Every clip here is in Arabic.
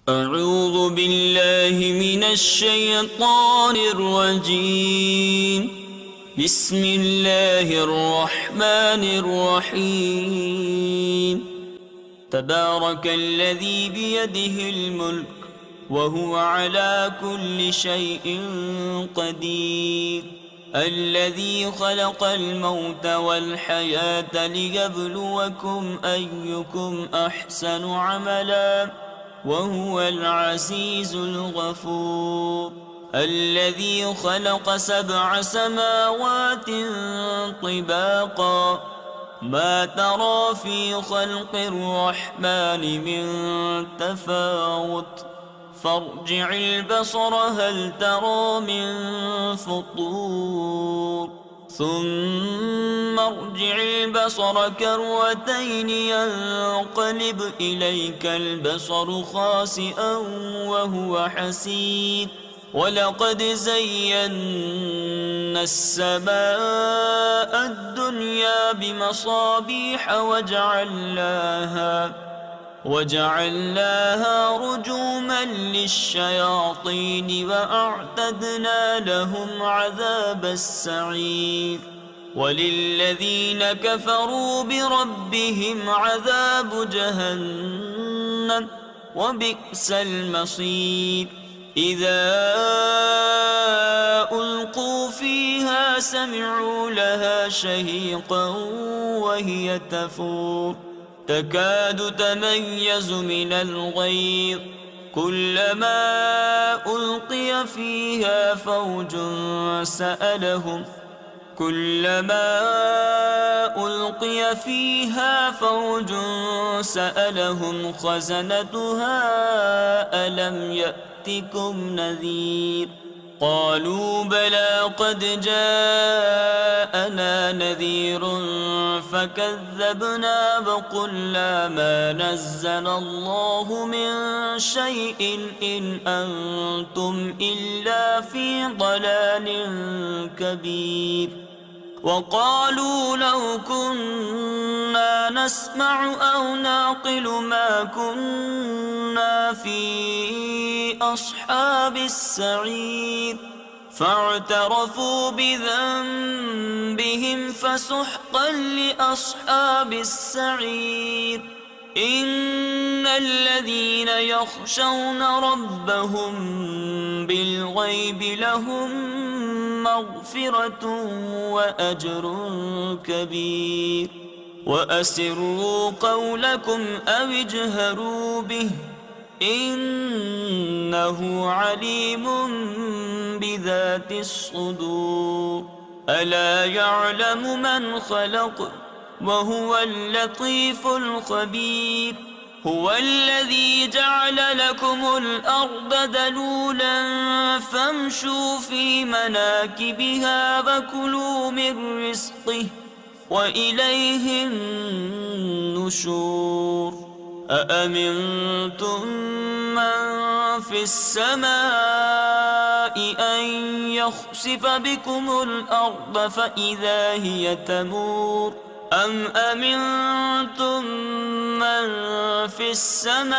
أعوذ بالله من الشيطان الرجيم. بسم الله الرحمن الرحيم. تبارك الذي بيده الملك وهو على كل شيء قدير. الذي خلق الموت والحياة ليبلوكم أيكم أحسن عملا وهو العزيز الغفور. الذي خلق 7 سماوات طباقا ما ترى في خلق الرحمن من تفاوت فارجع البصر هل ترى من فطور ثم ارجع البصر كرتين ينقلب إليك البصر خاسئا وهو حسير. ولقد زينا السماء الدنيا بمصابيح وجعلناها رجوما للشياطين وأعتدنا لهم عذاب السعير. وللذين كفروا بربهم عذاب جهنم وبئس المصير. إذا ألقوا فيها سمعوا لها شهيقا وهي تفور تكاد تميز من الغيظ كلما ألقي فيها فوج سألهم خزنتها ألم يأتكم نذير قالوا بلى قد جاءنا نذير فكذبنا وقلنا ما نزل الله من شيء إن أنتم إلا في ضلال كبير. وقالوا لو كنا نسمع أو نعقل ما كنا في أصحاب السعير فاعترفوا بذنبهم فسحقا لأصحاب السعير. إن الذين يخشون ربهم بالغيب لهم مغفرة وأجر كبير. وأسروا قولكم أو اجهروا به إنه عليم بذات الصدور. ألا يعلم من خلق وهو اللطيف الخبير. هو الذي جعل لكم الأرض دلولا فامشوا في مناكبها وكلوا من رزقه وإليه النشور. أأمنتم من في السماء أن يخسف بكم الأرض فإذا هي تمور أم أمنتم من في السماء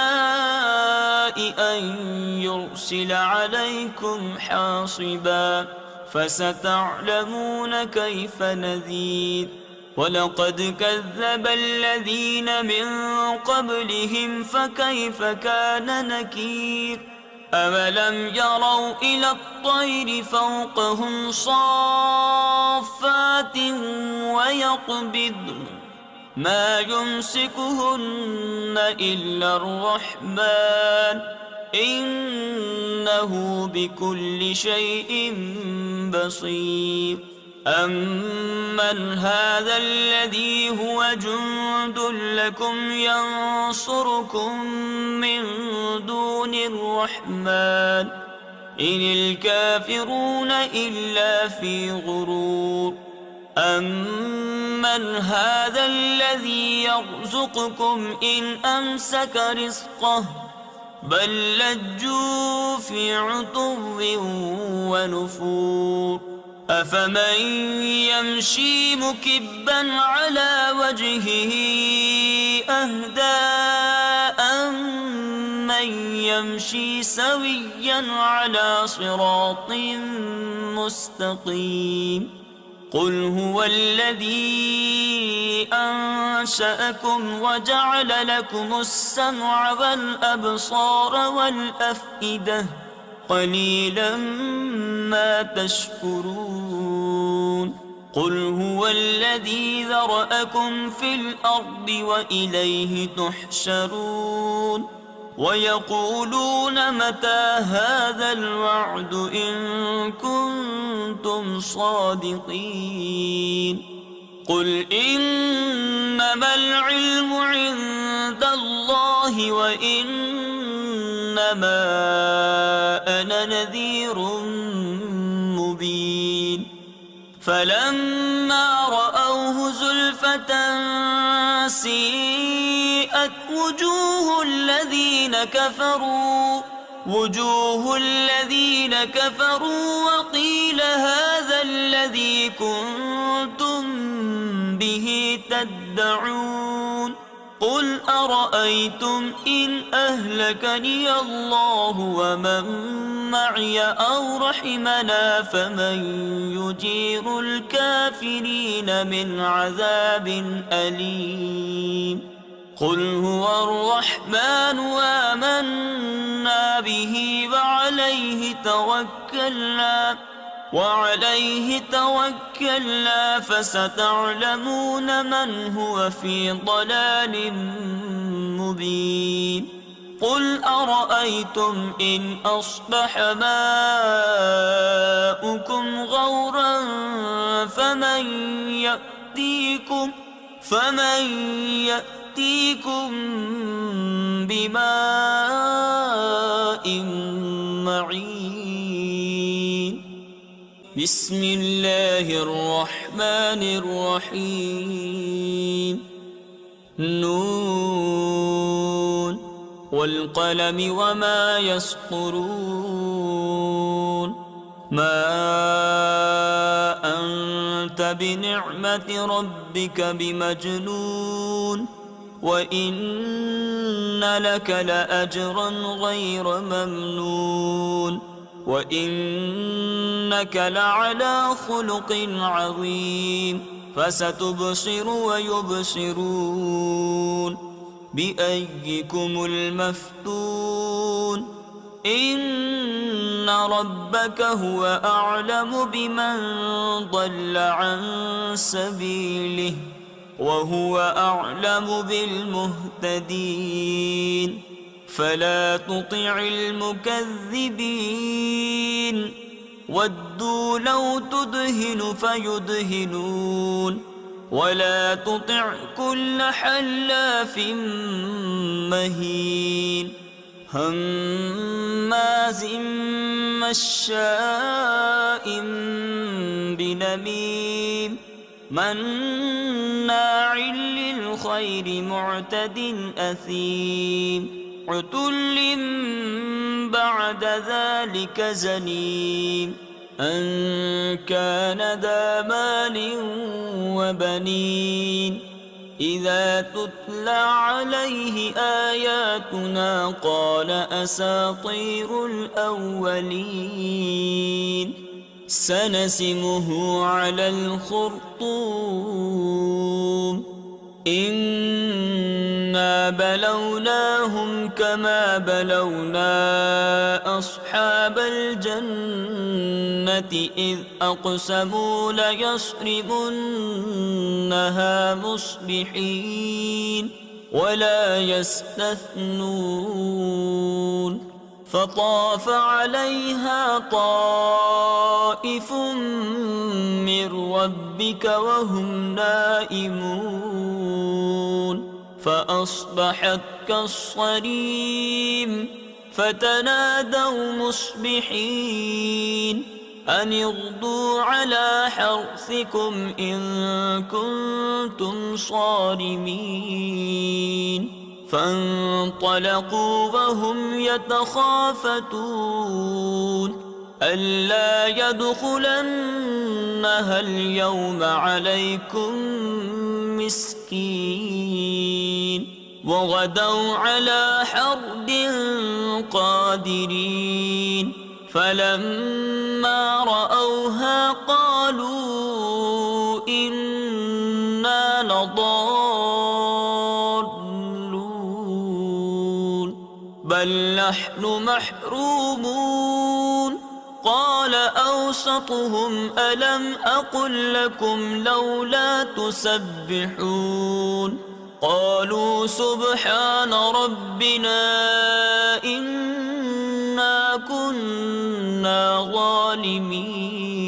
أن يرسل عليكم حاصبا فستعلمون كيف نذير. ولقد كذب الذين من قبلهم فكيف كان نكير. أولم يروا إلى الطير فوقهم صافات ويقبضن ما يمسكهن إلا الرحمن إنه بكل شيء بصير. أمن هذا الذي هو جند لكم ينصركم من دون الرحمن إن الكافرون إلا في غرور. أمن هذا الذي يرزقكم إن أمسك رزقه بل لجوا في عتو ونفور. أفمن يمشي مكبا على وجهه أهدى أمن أمن يمشي سويا على صراط مستقيم. قل هو الذي أنشأكم وجعل لكم السمع والأبصار والأفئدة قليلا ما تشكرون. قل هو الذي ذرأكم في الأرض وإليه تحشرون. ويقولون متى هذا الوعد إن كنتم صادقين. قل إنما العلم عند الله وإنما أنا نذير مبين. فلما رأوه زلفة سيئت وجوه الذين كفروا وقيل هذا الذي كنتم به تدعون. قل أرأيتم إن أهلكني الله ومن معي أو رحمنا فمن يجير الكافرين من عذاب أليم. قل هو الرحمن آمنا به وعليه توكلنا فستعلمون من هو في ضلال مبين. قل أرأيتم إن أصبح ماؤكم غورا فمن يأتيكم بماء معين. بسم الله الرحمن الرحيم. نون والقلم وما يسطرون. ما أنت بنعمة ربك بمجنون وإن لك لأجرا غير ممنون وإنك لعلى خلق عظيم. فستبصر ويبصرون بأيكم المفتون. إن ربك هو أعلم بمن ضل عن سبيله وهو أعلم بالمهتدين. فلا تطع المكذبين ودوا لو تدهن فيدهنون ولا تطع كل حلاف مهين هماز مشاء بنميم مناع للخير معتد أثيم عتل بعد ذلك زنيم أن كان ذا مال وبنين إذا تتلى عليه آياتنا قال أساطير الأولين سنسمه على الخرطوم إنا بلوناهم كما بلونا أصحاب الجنة إذ أقسموا ليصرمنها مصبحين ولا يستثنون فطاف عليها طائف من ربك وهم نائمون فأصبحت كالصريم فتنادوا مصبحين أن اغدوا على حرثكم إن كنتم صارمين فانطلقوا وهم يتخافتون ألا يدخلنها اليوم عليكم مسكين وغدوا على حرد قادرين فلما رأوها قالوا إنا لضالون بل نحن محرومون قال أوسطهم ألم أقل لكم لولا تسبحون قالوا سبحان ربنا إنا كنا ظالمين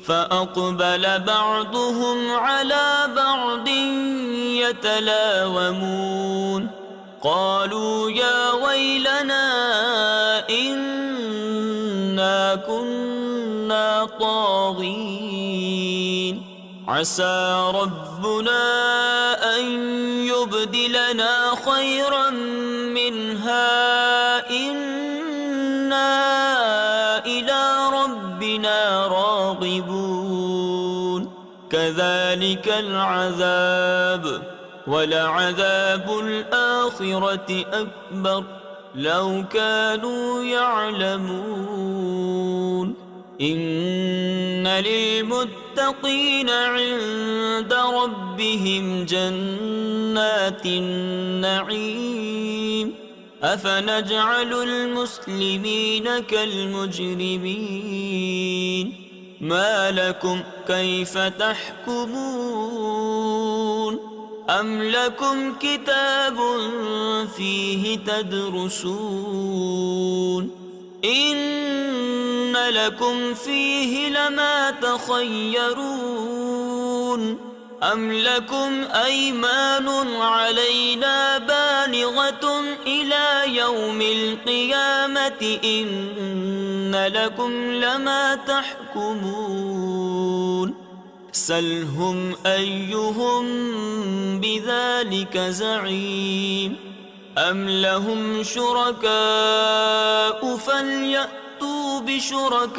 فأقبل بعضهم على بعض يتلاومون قالوا يا ويلنا إنا كنا طاغين عسى ربنا أن يبدلنا خيرا منها إنا إلى ربنا راغبون كذلك العذاب ولعذاب الآخرة أكبر لو كانوا يعلمون إن للمتقين عند ربهم جنات النعيم أفنجعل المسلمين كالمجرمين ما لكم كيف تحكمون أم لكم كتاب فيه تدرسون إن لكم فيه لما تخيرون أم لكم أيمان علينا بالغة إلى يوم القيامة إن لكم لما تحكمون سلهم أيهم بذلك زعيم أم لهم شركاء فليأتوا بشركائهم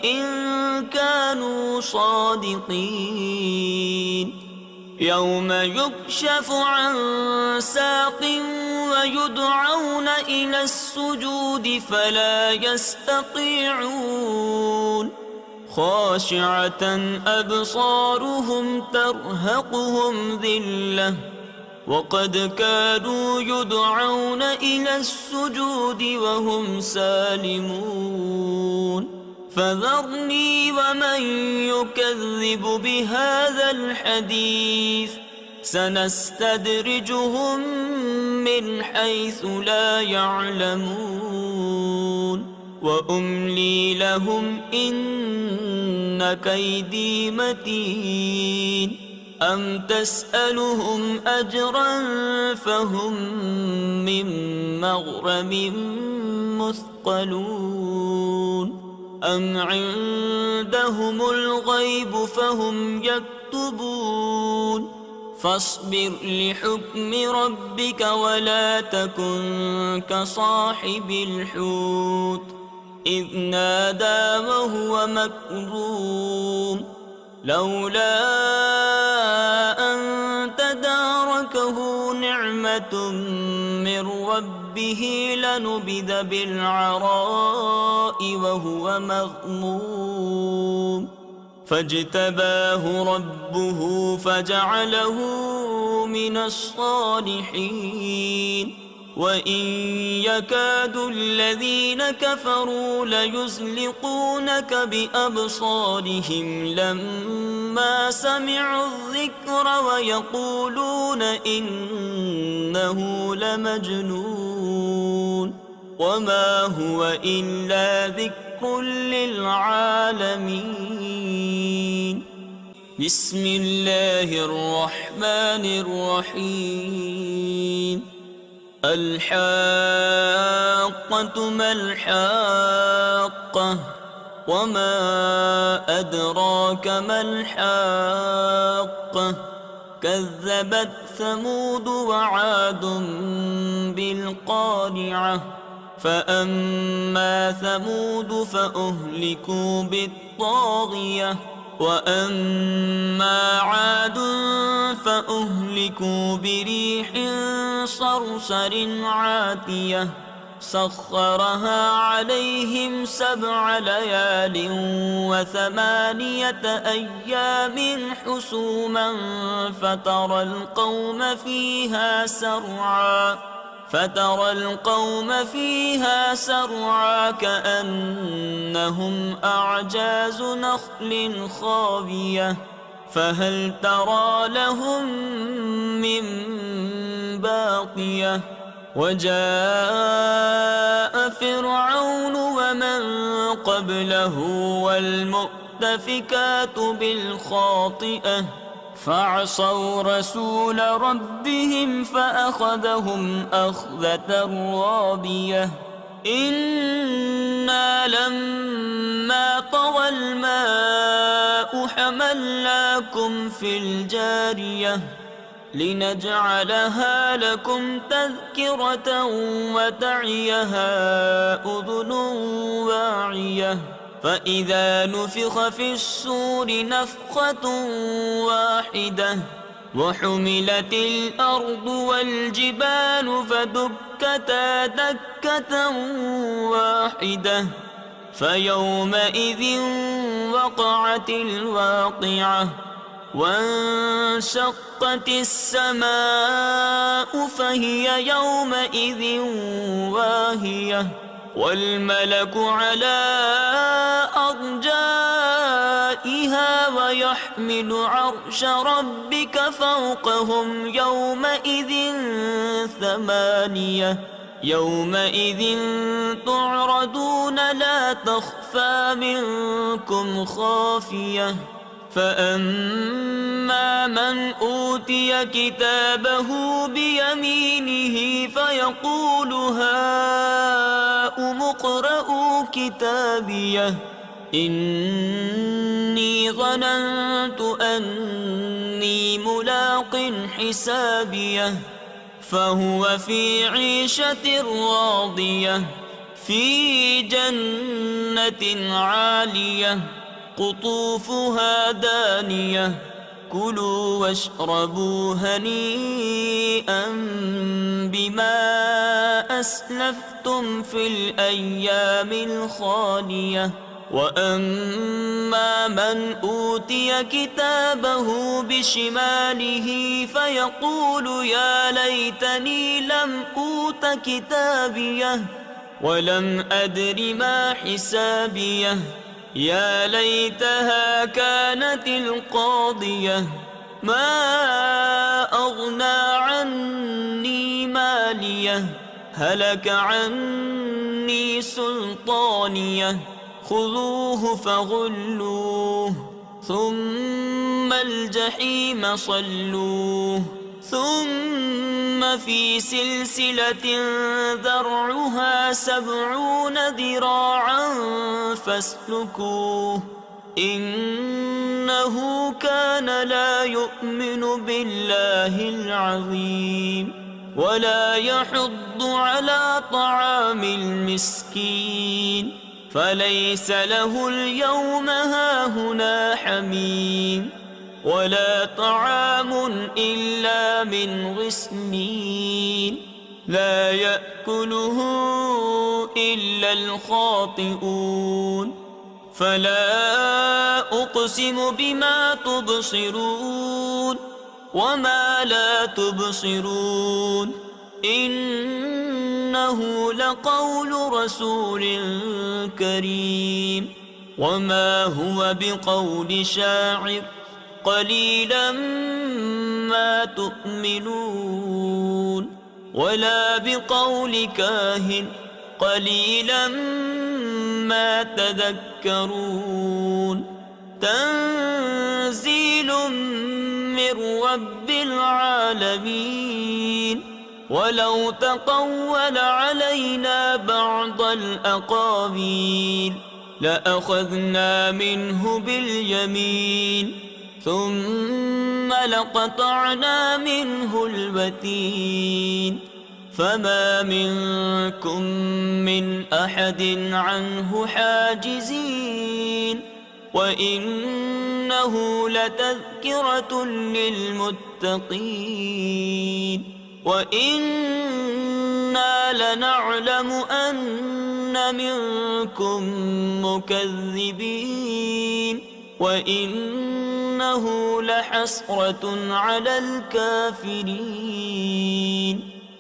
إن كانوا صادقين يوم يكشف عن ساق ويدعون إلى السجود فلا يستطيعون خاشعة أبصارهم ترهقهم ذلة وقد كانوا يدعون إلى السجود وهم سالمون فذرني ومن يكذب بهذا الحديث سنستدرجهم من حيث لا يعلمون وأملي لهم إن كيدي متين أم تسألهم أجرا فهم من مغرم مثقلون أم عندهم الغيب فهم يكتبون فاصبر لحكم ربك ولا تكن كصاحب الحوت إذ نادى وهو مكظوم لولا أن تداركه نعمة من ربه لنبذ بالعراء وهو مغموم فاجتباه ربه فجعله من الصالحين وإن يكاد الذين كفروا ليزلقونك بأبصارهم لما سمعوا الذكر ويقولون إنه لمجنون وما هو إلا ذكر للعالمين بسم الله الرحمن الرحيم الحاقة ما الحاقة وما أدراك ما الحاقة كذبت ثمود وعاد بالقارعة فأما ثمود فأهلكوا بالطاغية وأما عاد فأهلكوا بريح صرصر عاتية سخرها عليهم 7 ليال و8 أيام حسوما فترى القوم فيها سرعا كأنهم أعجاز نخل خاوية فهل ترى لهم من باقية وجاء فرعون ومن قبله والمؤتفكات بالخاطئة فعصوا رسول ربهم فأخذهم أخذة رابية إنا لما طغى الماء حملناكم في الجارية لنجعلها لكم تذكرة وتعيها أذن واعية فإذا نفخ في الصور نفخة واحدة وحملت الأرض والجبال فدكتا دكة واحدة فيومئذ وقعت الواقعة وانشقت السماء فهي يومئذ واهية والملك على أرجائها ويحمل عرش ربك فوقهم يومئذ 8 يومئذ تعرضون لا تخفى منكم خافية فأما من أوتي كتابه بيمينه فيقول هاؤم اقرءوا كتابيه إني ظننت أني ملاق حسابيه فهو في عيشة راضية في جنة عالية قطوفها دانية كلوا واشربوا هنيئا بما أسلفتم في الأيام الخالية وأما من أوتي كتابه بشماله فيقول يا ليتني لم أوت كتابيه ولم أدر ما حسابيه يا ليتها كانت القاضية ما أغنى عني ماليه هلك عني سلطانيه خذوه فغلوه ثم الجحيم صلوه ثم في سلسلة ذرعها 70 ذراعا فاسلكوه إنه كان لا يؤمن بالله العظيم ولا يحض على طعام المسكين فليس له اليوم هاهنا حميم ولا طعام إلا من غسلين لا يأكله إلا الخاطئون فلا أقسم بما تبصرون وما لا تبصرون إنه لقول رسول كريم وما هو بقول شاعر قليلا ما تؤمنون ولا بقول كاهن قليلا ما تذكرون تنزيل من رب العالمين ولو تقول علينا بعض الأقاويل لأخذنا منه باليمين ثم لقطعنا منه الوتين فما منكم من أحد عنه حاجزين وإنه لتذكرة للمتقين وإنا لنعلم أن منكم مكذبين وإنه لحسرة على الكافرين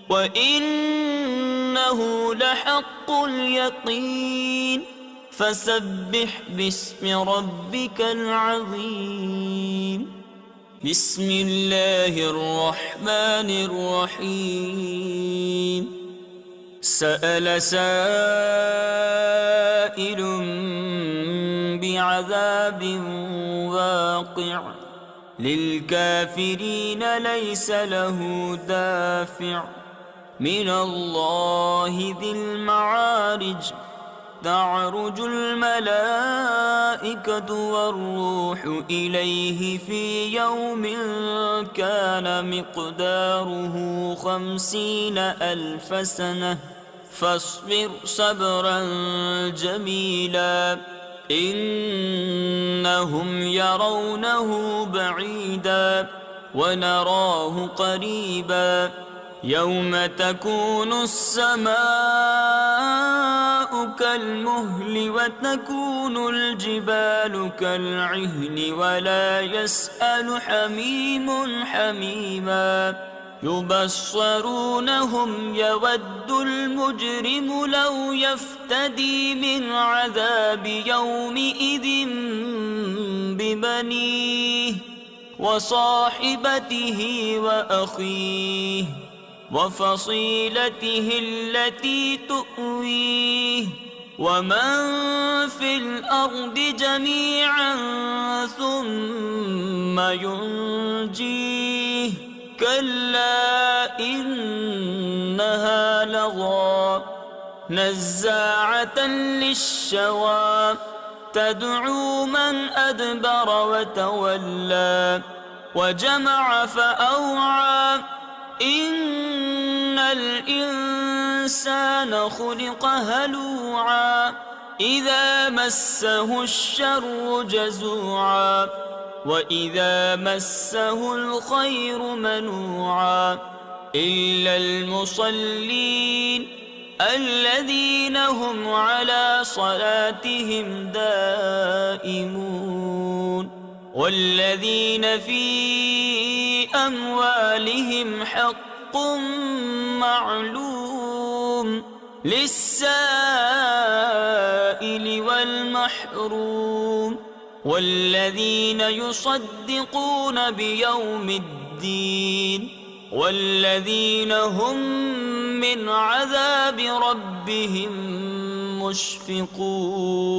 وإنه لحق اليقين فسبح باسم ربك العظيم بسم الله الرحمن الرحيم سأل سائل بعذاب واقع للكافرين ليس له دافع من الله ذي المعارج تعرج الملائكة والروح إليه في يوم كان مقداره 50,000 سنة فاصبر صبرا جميلا إنهم يرونه بعيدا ونراه قريبا يوم تكون السماء كالمهل وتكون الجبال كالعهن ولا يسأل حميم حميما يبصرونهم يود المجرم لو يفتدي من عذاب يومئذ ببنيه وصاحبته وأخيه وفصيلته التي تؤويه ومن في الأرض جميعا ثم ينجيه كلا إنها لظى نزاعة للشوى تدعو من أدبر وتولى وجمع فأوعى إن الإنسان خلق هلوعا إذا مسه الشر جزوعا وإذا مسه الخير منوعا إلا المصلين الذين هم على صلاتهم دائمون والذين في أموالهم حق معلوم للسائل والمحروم والذين يصدقون بيوم الدين والذين هم من عذاب ربهم مشفقون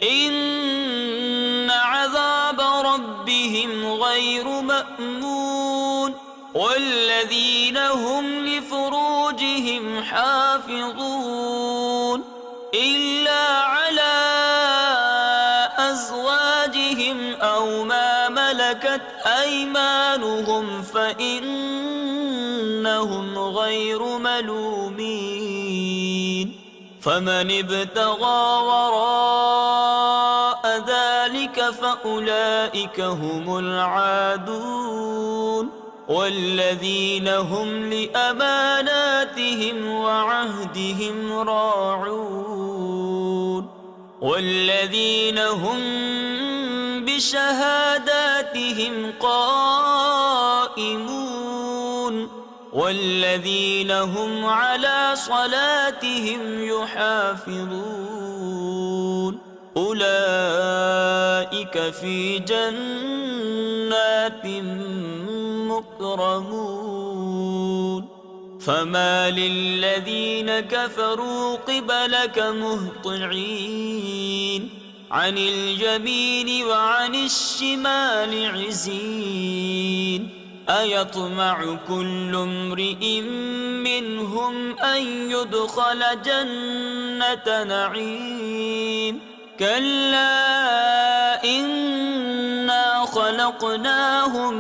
إن عذاب ربهم غير مأمون والذين هم لفروجهم حافظون إلا على أزواجهم أو ما ملكت أيمانهم فإنهم غير ملومين فمن ابتغى وراء ذلك فأولئك هم العادون والذين هم لأماناتهم وعهدهم راعون والذين هم بشهاداتهم قائمون والذين هم على صلاتهم يحافظون أولئك في جنات مكرمون فما للذين كفروا قبلك مهطعين عن اليمين وعن الشمال عزين أيطمع كل امرئ منهم أن يدخل جنة نعيم كلا إنا خلقناهم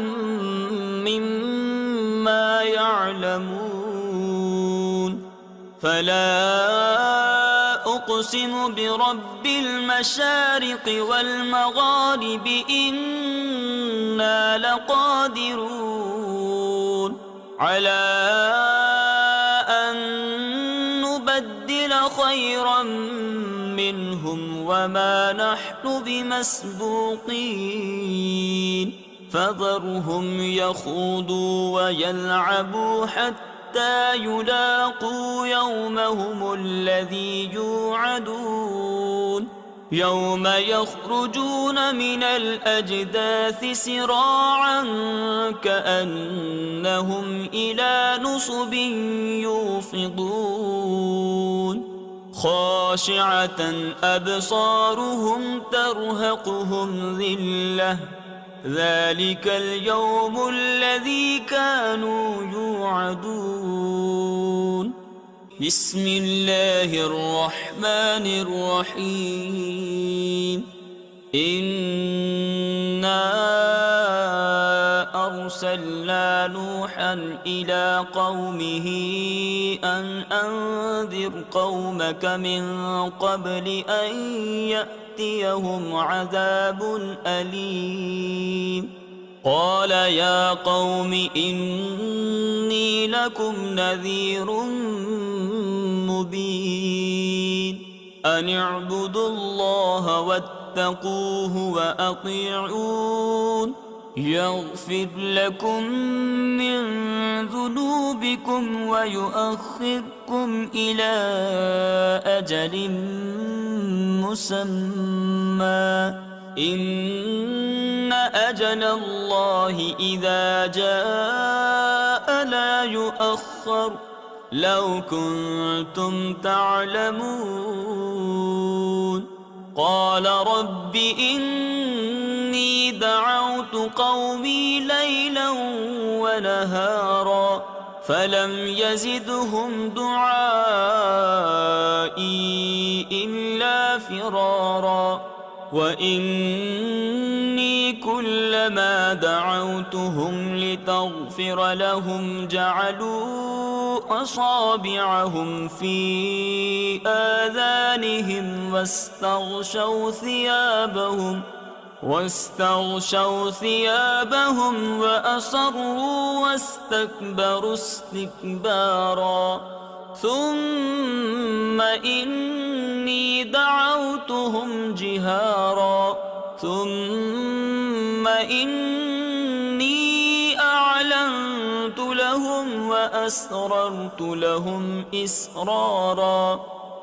مما يعلمون فلا أقسم برب المشارق والمغارب إنا لقادرون على أن نبدل خيرا منهم وما نحن بمسبوقين فذرهم يخوضوا ويلعبوا حتى يلاقوا يومهم الذي يوعدون يوم يخرجون من الأجداث سراعا كأنهم إلى نصب يوفضون خاشعة أبصارهم ترهقهم ذلة ذلك اليوم الذي كانوا يوعدون بسم الله الرحمن الرحيم إنا أرسلنا نوحا إلى قومه أن أنذر قومك من قبل أن يأتيهم عذاب أليم قال يا قوم إني لكم نذير مبين أن اعبدوا الله واتقوه وأطيعون يغفر لكم من ذنوبكم ويؤخركم إلى أجل مسمى إن أجل الله إذا جاء لا يؤخر لو كنتم تعلمون قال رب إني دعوت قومي ليلا ونهارا فلم يزدهم دعائي إلا فرارا وإني كلما دعوتهم لتغفر لهم جعلوا أصابعهم في آذانهم واستغشوا ثيابهم وأصروا واستكبروا استكبارا ثم إني دعوتهم جهارا ثم إني أعلنت لهم وأسررت لهم إسرارا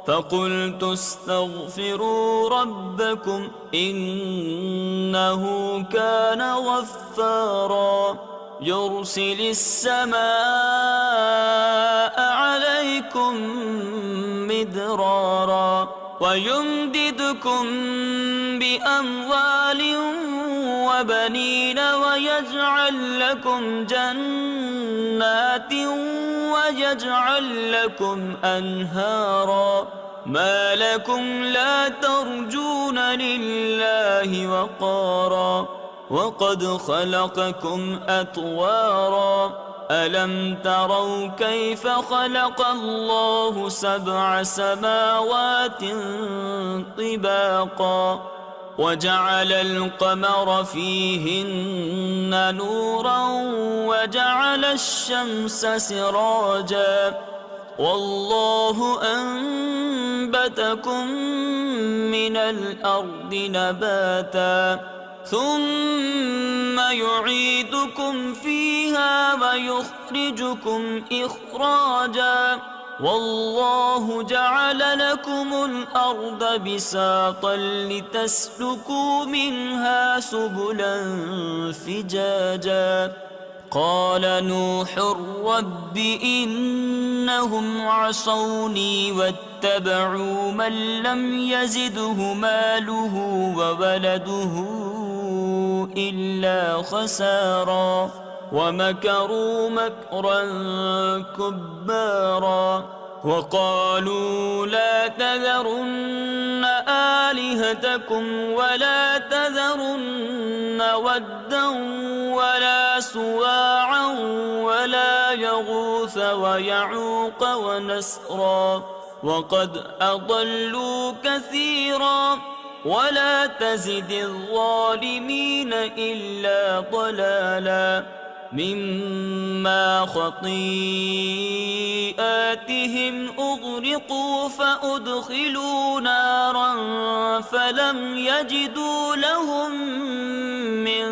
فقلت استغفروا ربكم إنه كان غفارا يرسل السماء عليكم مدرارا ويمددكم بأموال وبنين ويجعل لكم جنات ويجعل لكم أنهارا ما لكم لا ترجون لله وقارا وقد خلقكم أطوارا ألم تروا كيف خلق الله 7 سماوات طباقا وجعل القمر فيهن نورا وجعل الشمس سراجا والله أنبتكم من الأرض نباتا ثم يعيدكم فيها ويخرجكم إخراجا والله جعل لكم الأرض بساطا لتسلكوا منها سبلا فجاجا قال نوح رب إنهم عصوني واتبعوا من لم يزده ماله وولده إلا خسارا ومكروا مكرا كبارا وقالوا لا تذرن آلهتكم ولا تذرن ودا ولا سواعا ولا يغوث ويعوق ونسرا وقد أضلوا كثيرا ولا تزد الظالمين إلا ضلالا مما خطيئاتهم أغرقوا فأدخلوا نارا فلم يجدوا لهم من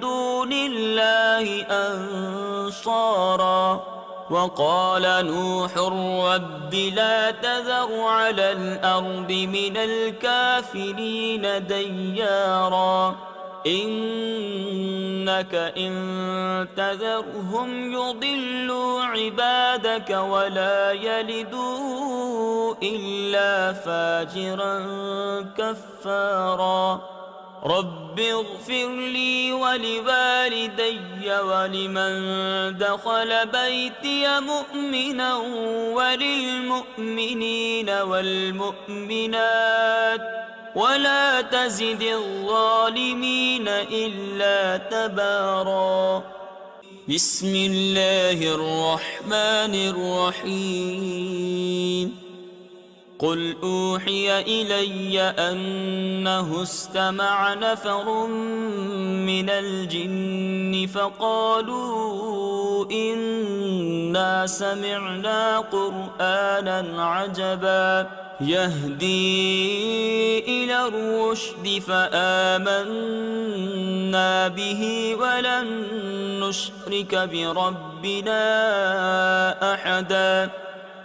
دون الله أنصارا وقال نوح رب لا تذر على الأرض من الكافرين ديارا إنك إن تذرهم يضلوا عبادك ولا يلدوا إلا فاجرا كفارا رب اغفر لي ولوالدي ولمن دخل بيتي مؤمنا وللمؤمنين والمؤمنات ولا تزد الظالمين إلا تبارا بسم الله الرحمن الرحيم قل أوحي إلي أنه استمع نفر من الجن فقالوا إنا سمعنا قرآنا عجبا يهدي إلى الرشد فآمنا به ولن نشرك بربنا أحدا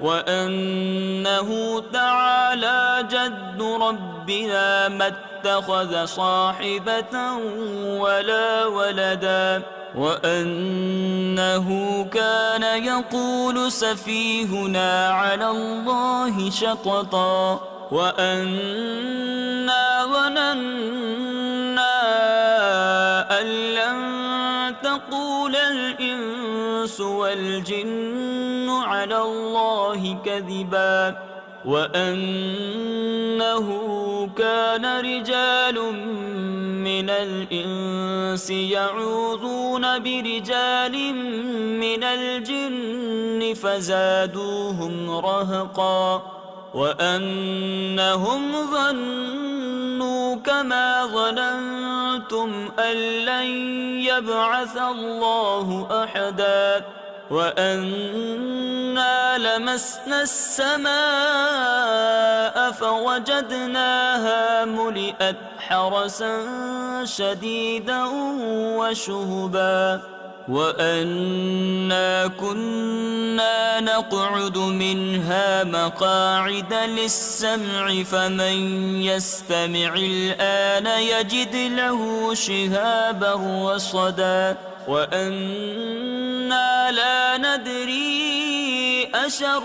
وأنه تعالى جد ربنا ما اتخذ صاحبة ولا ولدا وأنه كان يقول سفيهنا على الله شططا وأنا ظننا أن لن تقول الإنس والجن على الله كذبا وأنه كان رجال من الإنس يعوذون برجال من الجن فزادوهم رهقا وأنهم ظنوا كما ظننتم أن لن يبعث الله أحدا وأنا لمسنا السماء فوجدناها ملئت حرسا شديدا وشهبا وأنا كنا نقعد منها مقاعد للسمع فمن يستمع الآن يجد له شهابا رصدا وأنا لا ندري أشر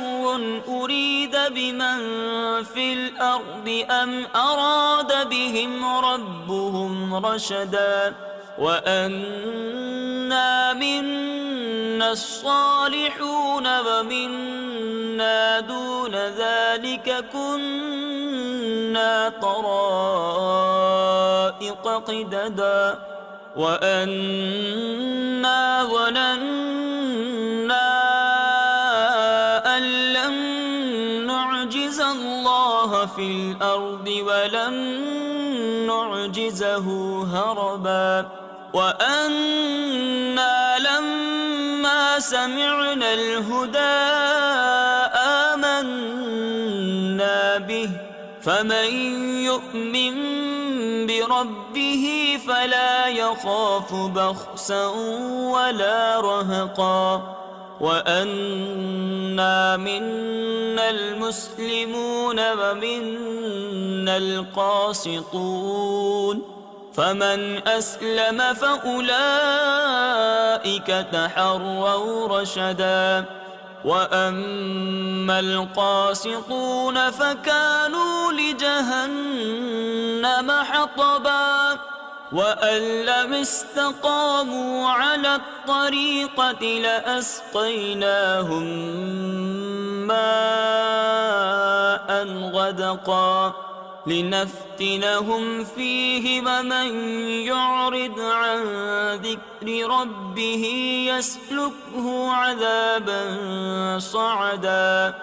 أريد بمن في الأرض أم أراد بهم ربهم رشدا وأنا منا الصالحون ومنا دون ذلك كنا طرائق قددا وأنا ظننا أن لن نعجز الله في الأرض ولن نعجزه هربا وأنا لما سمعنا الهدى آمنا به فمن يؤمن بربه فلا يخاف بخسا ولا رهقا وأنا منا المسلمون ومنا القاسطون فمن أسلم فأولئك تحروا رشدا وأما القاسطون فكانوا لجهنم حطبا وأن لم استقاموا على الطريقة لأسقيناهم ماء غدقا لنفتنهم فيه ومن يعرض عن ذكر ربه يسلكه عذابا صعدا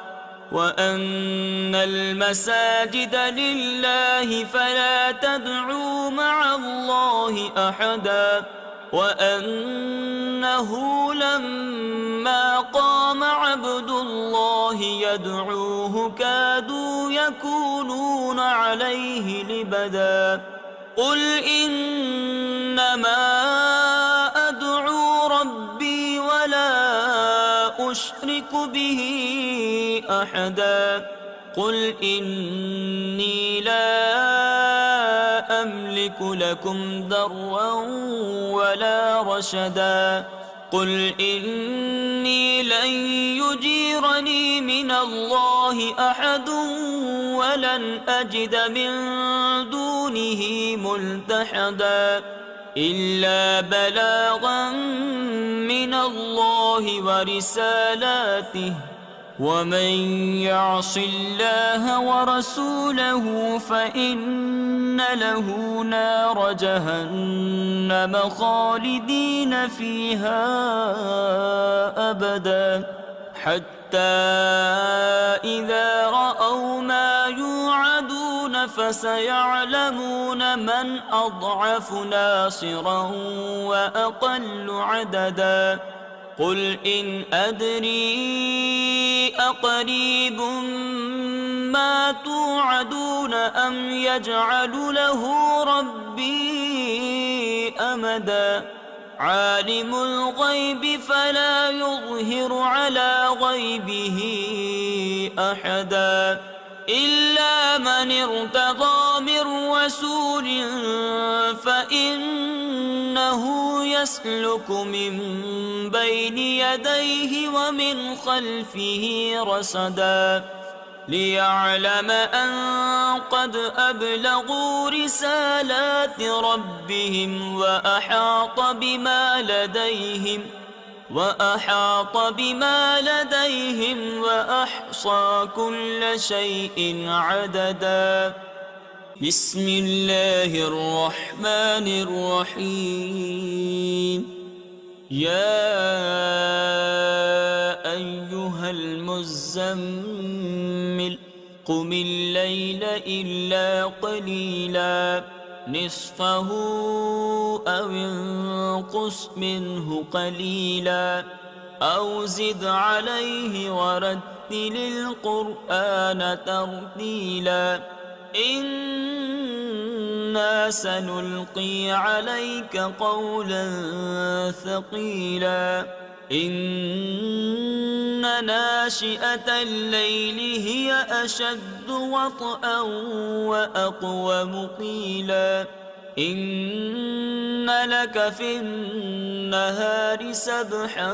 وأن المساجد لله فلا تدعوا مع الله أحدا وأنه لما قام عبد الله يدعوه كادوا يكونون عليه لبدا قل إنما أدعو ربي ولا أشرك به أحدا قل إني لا أملك لكم ضرا ولا رشدا قل إني لن يجيرني من الله أحد ولن أجد من دونه ملتحدا إلا بلاغا من الله ورسالاته ومن يعص الله ورسوله فإن له نار جهنم خالدين فيها أبدا حتى إذا رأوا ما يوعدون فسيعلمون من أضعف ناصرا وأقل عددا قل إن أدري أقريب ما توعدون أم يجعل له ربي أمدا عالم الغيب فلا يظهر على غيبه أحدا إلا من ارتضى من رسول فإنه يسلك من بين يديه ومن خلفه رصدا ليعلم أن قد أبلغوا رسالات ربهم وأحاط بما لديهم وأحصى كل شيء عددا بسم الله الرحمن الرحيم يا أيها المزمل قم الليل إلا قليلا نصفه أو انقص منه قليلا أو زد عليه ورتل القرآن ترتيلا إنا سنلقي عليك قولا ثقيلا إن ناشئة الليل هي أشد وطئا وأقوم قيلا إن لك في النهار سبحا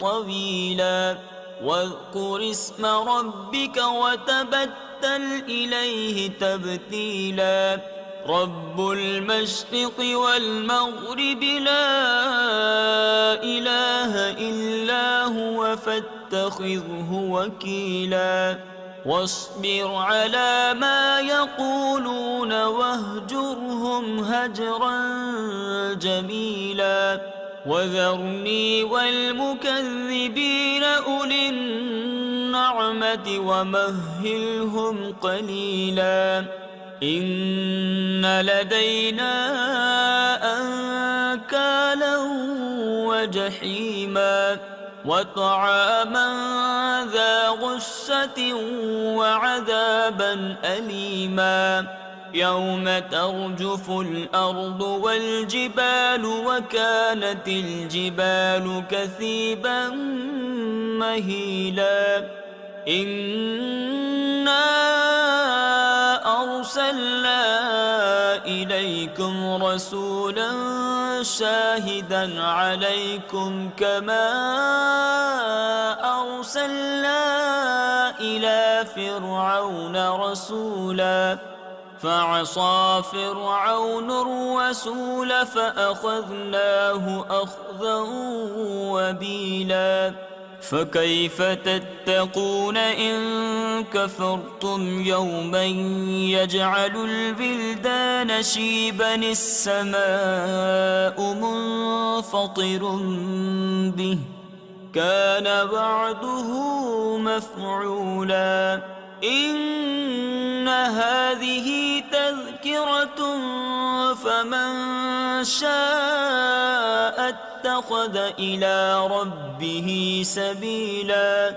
طويلا واذكر اسم ربك وتبتل إليه تبتيلا رب المشرق والمغرب لا إله إلا هو فاتخذه وكيلا واصبر على ما يقولون واهجرهم هجرا جميلا وذرني والمكذبين أولي النعمة ومهلهم قليلا إن لدينا أنكالا وجحيما وطعاما ذا غصة وعذابا أليما يوم ترجف الأرض والجبال وكانت الجبال كثيبا مهيلا إنا أرسلنا إليكم رسولا شاهدا عليكم كما أرسلنا إلى فرعون رسولا فعصى فرعون الرسول فأخذناه أخذا وبيلا فكيف تتقون إن كفرتم يوما يجعل البلدان شيبا السماء منفطر به كان وعده مفعولا إن هذه تذكرة فمن شاء اتخذ إلى ربه سبيلا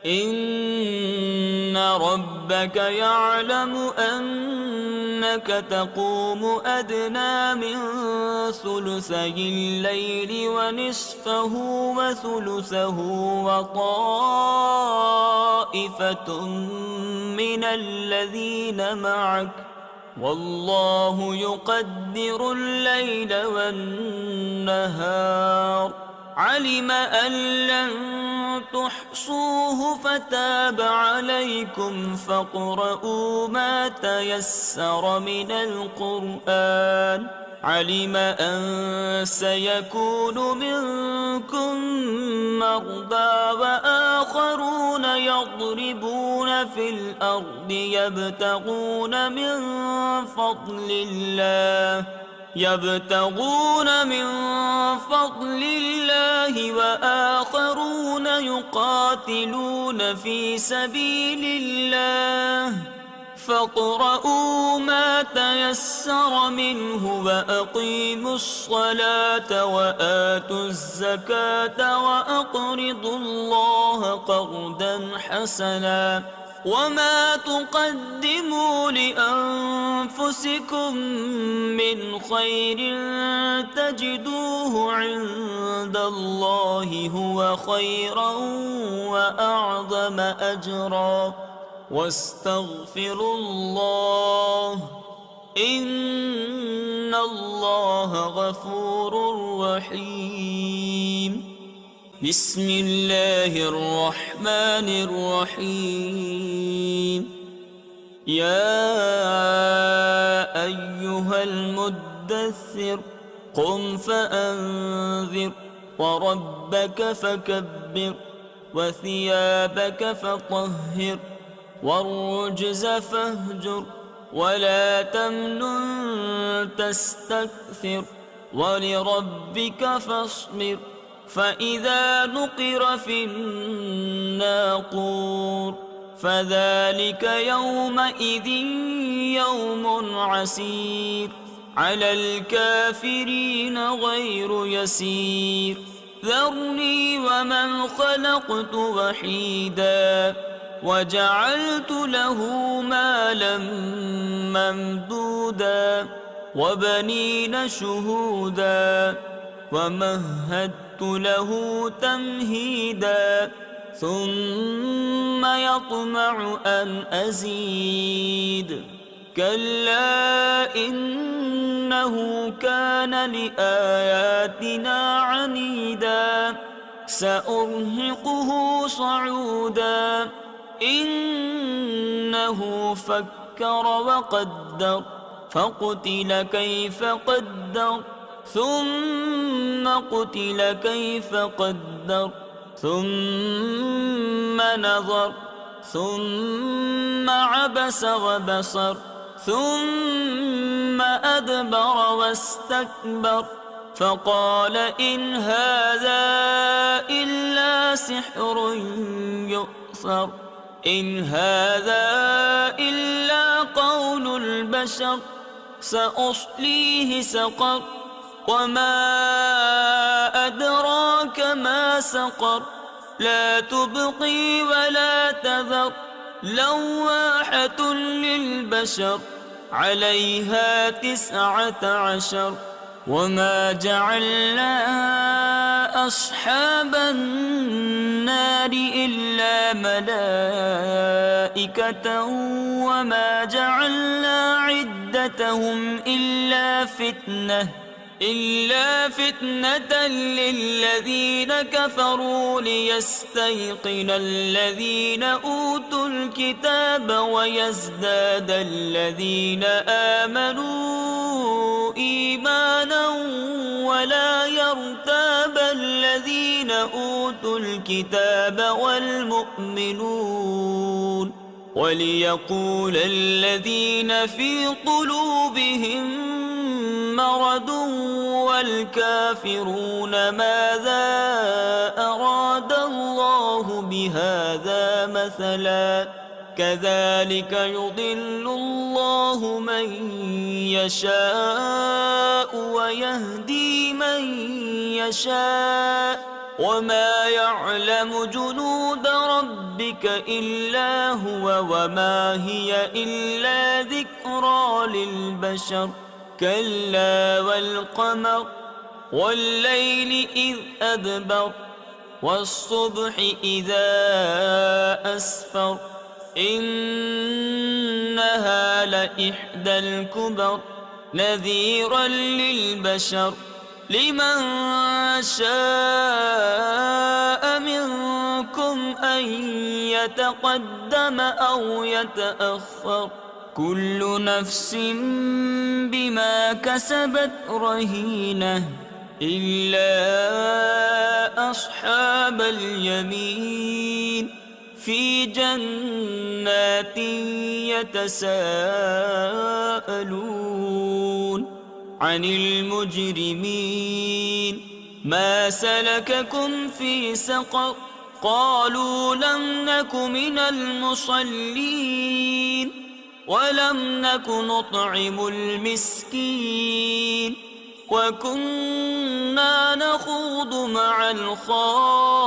إن ربك يعلم أنك تقوم أدنى من ثلثي الليل ونصفه وثلثه وطائفة من الذين معك والله يقدر الليل والنهار علم أن لن تحصوه فتاب عليكم فاقرؤوا ما تيسر من القرآن علم أن سيكون منكم مرضى وآخرون يضربون في الأرض يبتغون من فضل الله وآخرون يقاتلون في سبيل الله فاقرؤوا ما تيسر منه وأقيموا الصلاة وآتوا الزكاة وأقرضوا الله قرضا حسنا وما تقدموا لأنفسكم من خير تجدوه عند الله هو خيرا وأعظم أجرا واستغفروا الله إن الله غفور رحيم بسم الله الرحمن الرحيم يا أيها المدثر قم فأنذر وربك فكبر وثيابك فطهر والرجز فاهجر ولا تمنن تستكثر ولربك فاصبر فإذا نقر في الناقور فذلك يومئذ يوم عسير على الكافرين غير يسير ذرني ومن خلقت وحيدا وجعلت له مالا ممدودا وبنين شهودا ومهدت له تمهيدا ثم يطمع أن أزيد كلا إنه كان لآياتنا عنيدا سأرهقه صعودا إنه فكر وقدر فقتل كيف قدر ثم قتل كيف قدر ثم نظر ثم عبس وبصر ثم أدبر واستكبر فقال إن هذا إلا سحر يؤثر إن هذا إلا قول البشر سأصليه سقر وما أدراك ما سقر لا تبقي ولا تذر لواحة للبشر عليها 19 وما جعلنا أصحاب النار إلا ملائكة وما جعلنا عدتهم إلا فتنة للذين كفروا ليستيقن الذين أوتوا الكتاب ويزداد الذين آمنوا إيمانا ولا يرتاب الذين أوتوا الكتاب والمؤمنون وليقول الذين في قلوبهم مرض والكافرون ماذا أراد هذا مثلا كذلك يضل الله من يشاء ويهدي من يشاء وما يعلم جنود ربك إلا هو وما هي إلا ذكرى للبشر كلا والقمر والليل إذ أدبر والصبح إذا أسفر إنها لإحدى الكبر نذيرا للبشر لمن شاء منكم أن يتقدم أو يتأخر كل نفس بما كسبت رهينة إلا أصحاب اليمين في جنات يتساءلون عن المجرمين ما سلككم في سقر قالوا لم نك من المصلين ولم نك نطعم المسكين وكنا نخوض مع الخائضين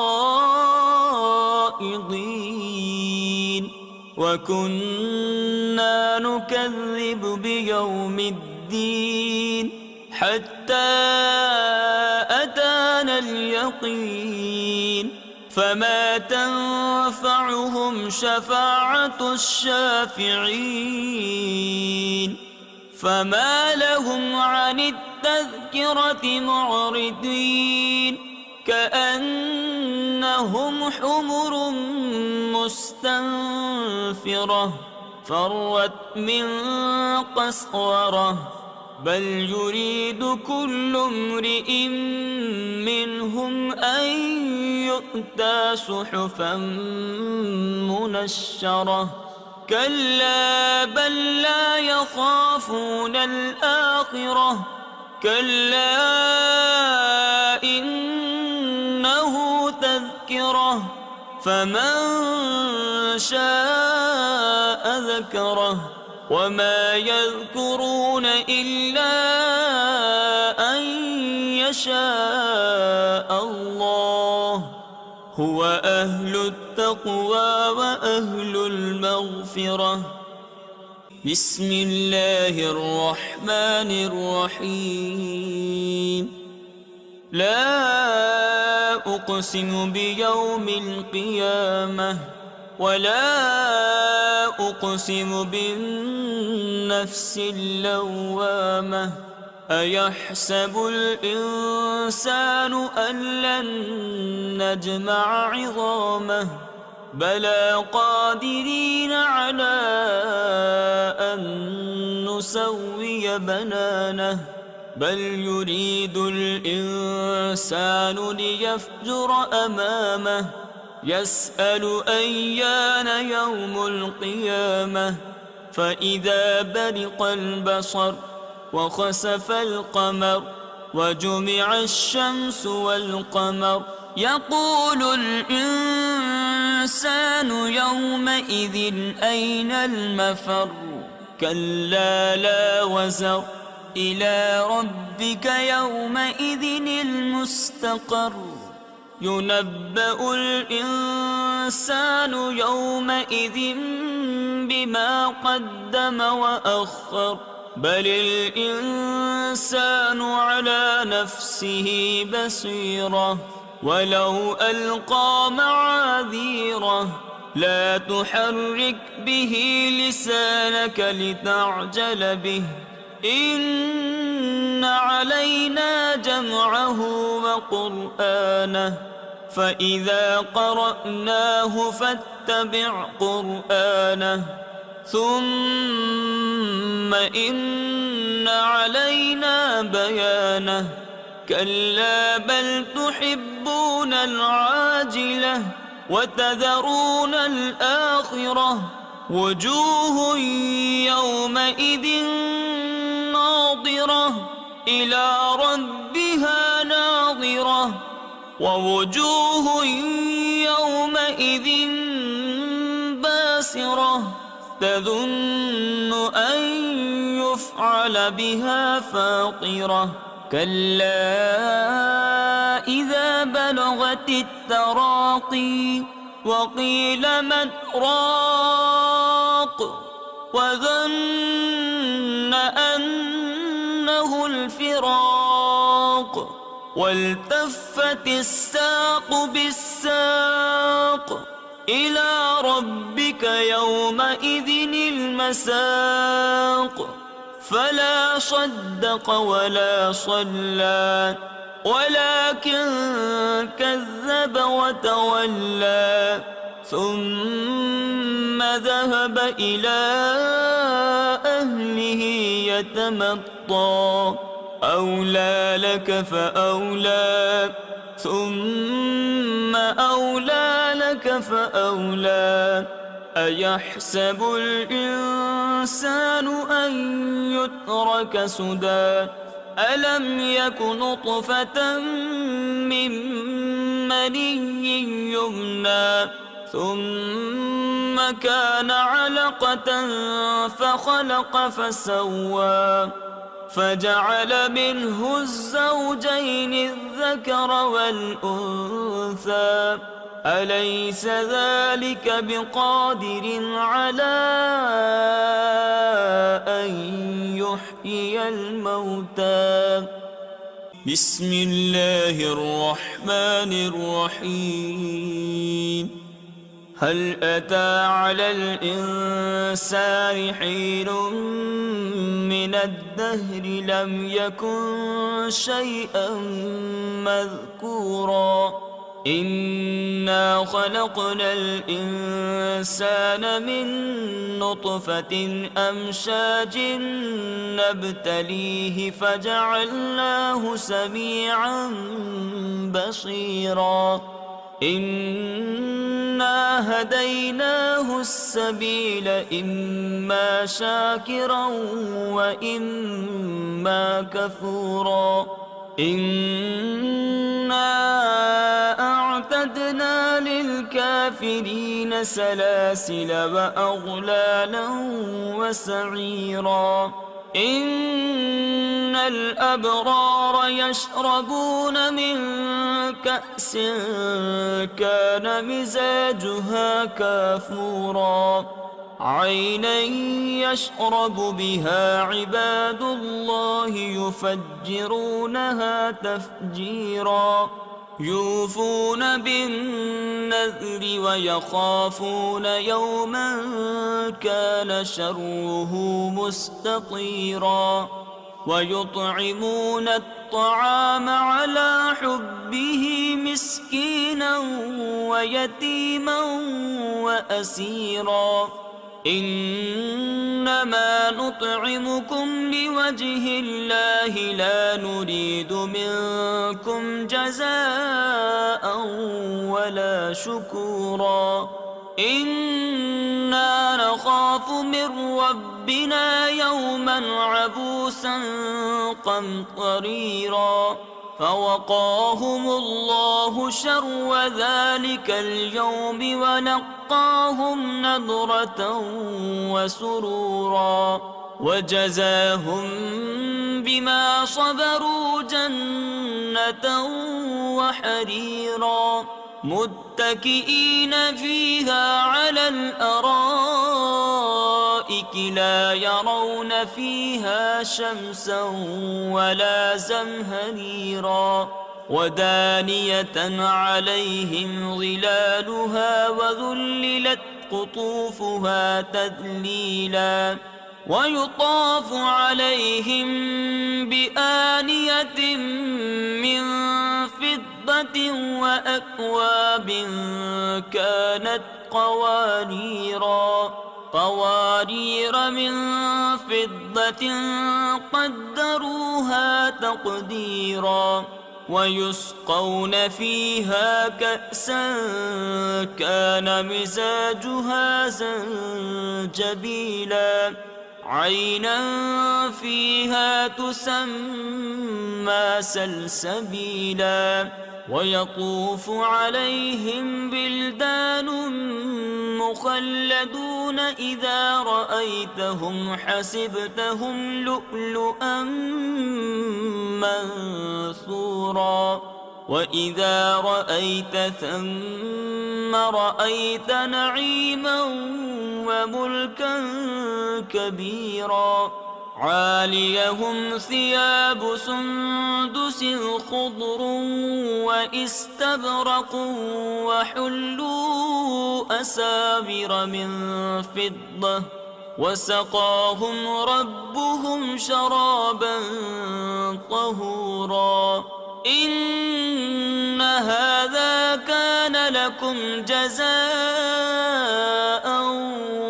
وكنا نكذب بيوم الدين حتى أتانا اليقين فما تنفعهم شفاعة الشافعين فما لهم عن التذكرة معرضين كأنهم حمر مستنفرة فرت من قسورة بل يريد كل امرئ منهم أن يؤتى صحفا منشرة كلا بل لا يخافون الآخرة كلا إنه تذكرة فمن شاء ذكره وما يذكرون إلا أن يشاء الله هو أهل التقوى وأهل المغفرة بسم الله الرحمن الرحيم لا أقسم بيوم القيامة ولا أقسم بالنفس اللوامة أيحسب الإنسان أن لن نجمع عظامه بلى قادرين على أن نسوي بنانه بل يريد الإنسان ليفجر أمامه يسأل أيان يوم القيامة فإذا برق البصر وخسف القمر وجمع الشمس والقمر يقول الإنسان يومئذ أين المفر كلا لا وزر إلى ربك يومئذ المستقر ينبأ الإنسان يومئذ بما قدم وأخر بل الإنسان على نفسه بصيرة ولو ألقى معاذيره لا تحرك به لسانك لتعجل به إن علينا جمعه وقرآنه فإذا قرأناه فاتبع قرآنه ثم إن علينا بيانه كلا بل تحبون العاجلة وتذرون الآخرة وجوه يومئذ ناظرة إلى ربها ناظرة ووجوه يومئذ يومئذ باسرة تظن أن يفعل بها فاقرة كلا إذا بلغت التراقي وقيل من راق وظن أنه الفراق والتفت الساق بالساق إلى ربك يومئذ المساق فلا صدق ولا صلى ولكن كذب وتولى ثم ذهب إلى أهله يتمطى أولى لك فأولى ثم أولى لك فأولى أيحسب الإنسان أن يترك سدى ألم يك نطفة من مني يمنى ثم كان علقة فخلق فسوى فجعل منه الزوجين الذكر والأنثى أليس ذلك بقادر على أن يحيي الموتى بسم الله الرحمن الرحيم هل أتى على الإنسان حين من الدهر لم يكن شيئا مذكورا إنا خلقنا الإنسان من نطفة أمشاج نبتليه فجعلناه سميعا بصيرا إنا هديناه السبيل إما شاكرا وإما كفورا إنا أعتدنا للكافرين سلاسل وأغلالا وسعيرا إن الأبرار يشربون من كأس كان مزاجها كافورا عينا يشرب بها عباد الله يفجرونها تفجيرا يوفون بالنذر ويخافون يوما كان شره مستطيرا ويطعمون الطعام على حبه مسكينا ويتيما وأسيرا إنما نطعمكم لوجه الله لا نريد منكم جزاء ولا شكورا إنا نخاف من ربنا يوما عبوسا قمطريرا فوقاهم الله شر ذلك اليوم ولقاهم نضرة وسرورا وجزاهم بما صبروا جنة وحريرا متكئين فيها على الأرائك لا يرون فيها شمسا ولا زمهريرا ودانية عليهم ظلالها وذللت قطوفها تذليلا ويطاف عليهم بآنية من فضة وأكواب كانت قوارير من فضة قدروها تقديرا ويسقون فيها كأسا كان مزاجها زنجبيلا عينا فيها تسمى سلسبيلا ويطوف عليهم بلدان مخلدون إذا رأيتهم حسبتهم لؤلؤا منثورا وإذا رأيت ثم رأيت نعيما وملكا كبيرا عاليهم ثياب سندس خضر واستبرق وحلوا أساور من فضة وسقاهم ربهم شرابا طهورا إن هذا كان لكم جزاء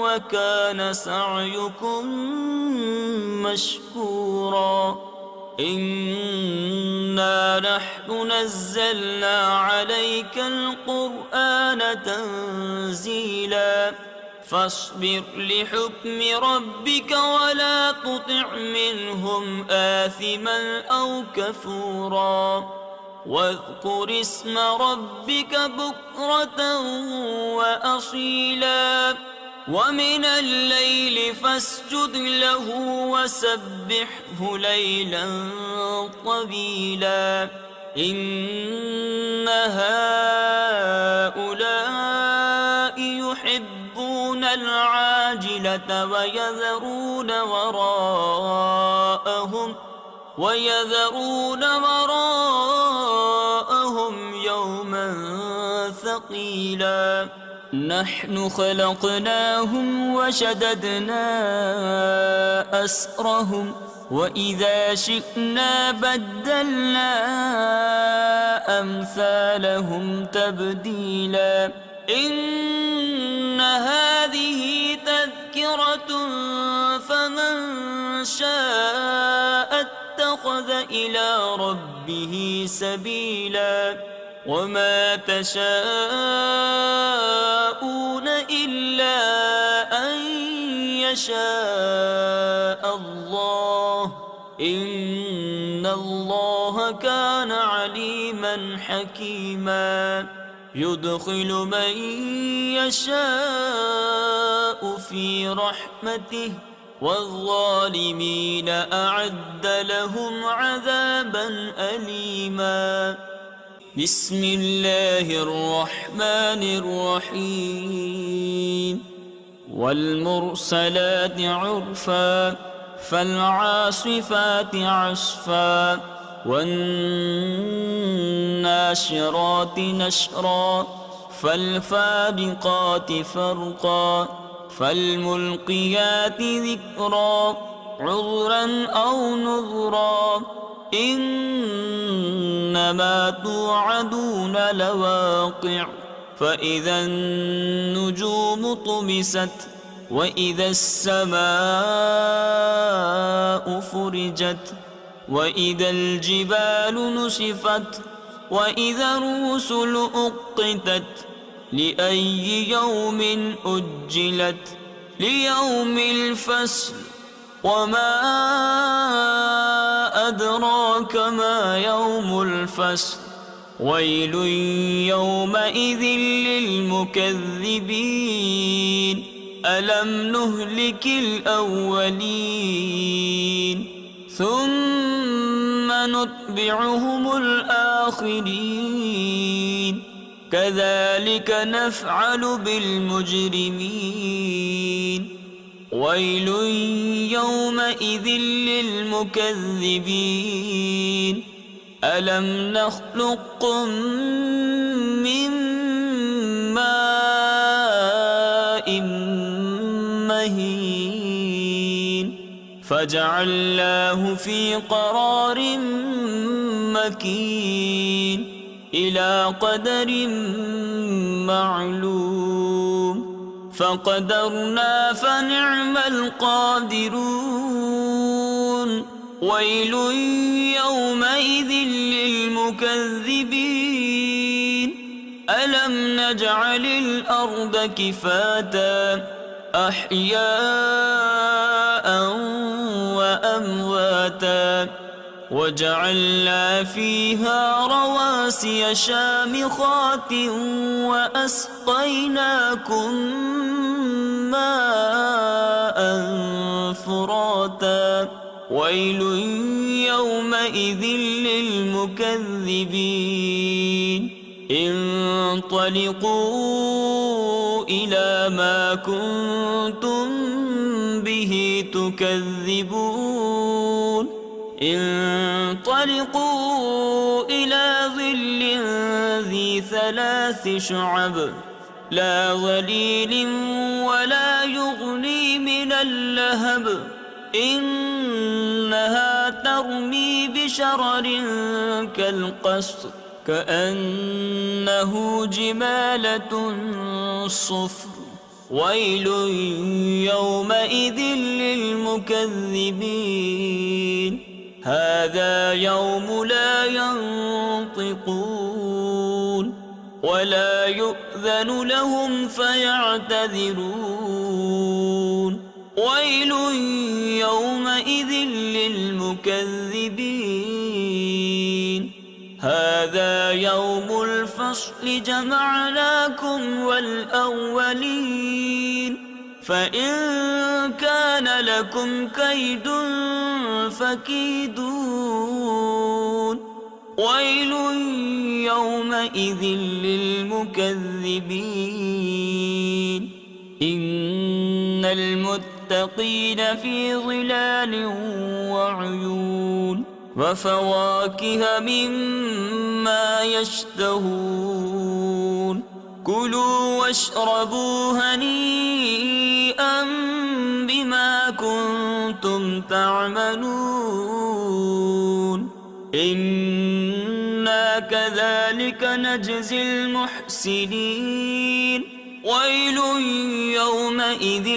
وكان سعيكم مشكورا إنا نحن نزلنا عليك القرآن تنزيلا فاصبر لحكم ربك ولا تطع منهم آثما أو كفورا واذكر اسم ربك بكرة وأصيلا ومن الليل فاسجد له وسبحه ليلا طويلا إن هؤلاء يحبون العاجلة ويذرون وراءهم يوما ثقيلا نحن خلقناهم وشددنا أسرهم وإذا شئنا بدلنا أمثالهم تبديلا إن هذه تذكرة فمن شاء اتخذ إلى ربه سبيلا وما تشاءون إلا أن يشاء الله إن الله كان عليما حكيما يدخل من يشاء في رحمته والظالمين أعد لهم عذابا أليما بسم الله الرحمن الرحيم والمرسلات عرفا فالعاصفات عصفا والناشرات نشرا فالفارقات فرقا فالملقيات ذكرا عذرا أو نذرا إنما توعدون لواقع فإذا النجوم طمست وإذا السماء فرجت وإذا الجبال نسفت وإذا الرسل أقتت لأي يوم أجلت ليوم الفصل وما أدراك ما يوم الفصل ويل يومئذ للمكذبين ألم نهلك الأولين ثم نتبعهم الآخرين كذلك نفعل بالمجرمين ويل يومئذ للمكذبين ألم نخلقكم من ماء مهين فجعلناه في قرار مكين إلى قدر معلوم فقدرنا فنعم القادرون ويل يومئذ للمكذبين ألم نجعل الأرض كفاتا أحياء وأمواتا وجعلنا فيها رواسي شامخات وأسقيناكم ماء فراتا ويل يومئذ للمكذبين انطلقوا إلى ما كنتم به تكذبون انطلقوا إلى ظل ذي 3 شعب لا ظليل ولا يغني من اللهب إنها ترمي بشرر كالقصر كأنه جمالة صفر ويل يومئذ للمكذبين هذا يوم لا ينطقون ولا يؤذن لهم فيعتذرون ويل يومئذ للمكذبين هذا يوم الفصل جمعناكم والأولين فإن كان لكم كيد فكيدون ويل يومئذ للمكذبين إن المتقين في ظلال وعيون وفواكه مما يشتهون كلوا واشربوا هنيئا بما كنتم تعملون إنا كذلك نجزي المحسنين ويل يومئذ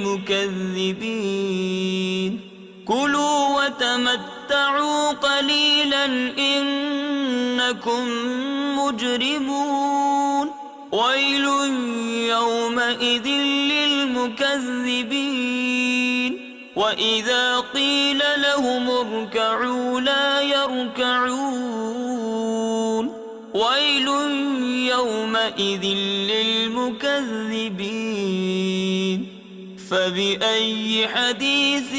للمكذبين كلوا وتمتعوا قليلا إنكم مجرمون ويل يومئذ للمكذبين وإذا قيل لهم اركعوا لا يركعون ويل يومئذ للمكذبين فبأي حديث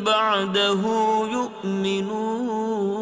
بعده يؤمنون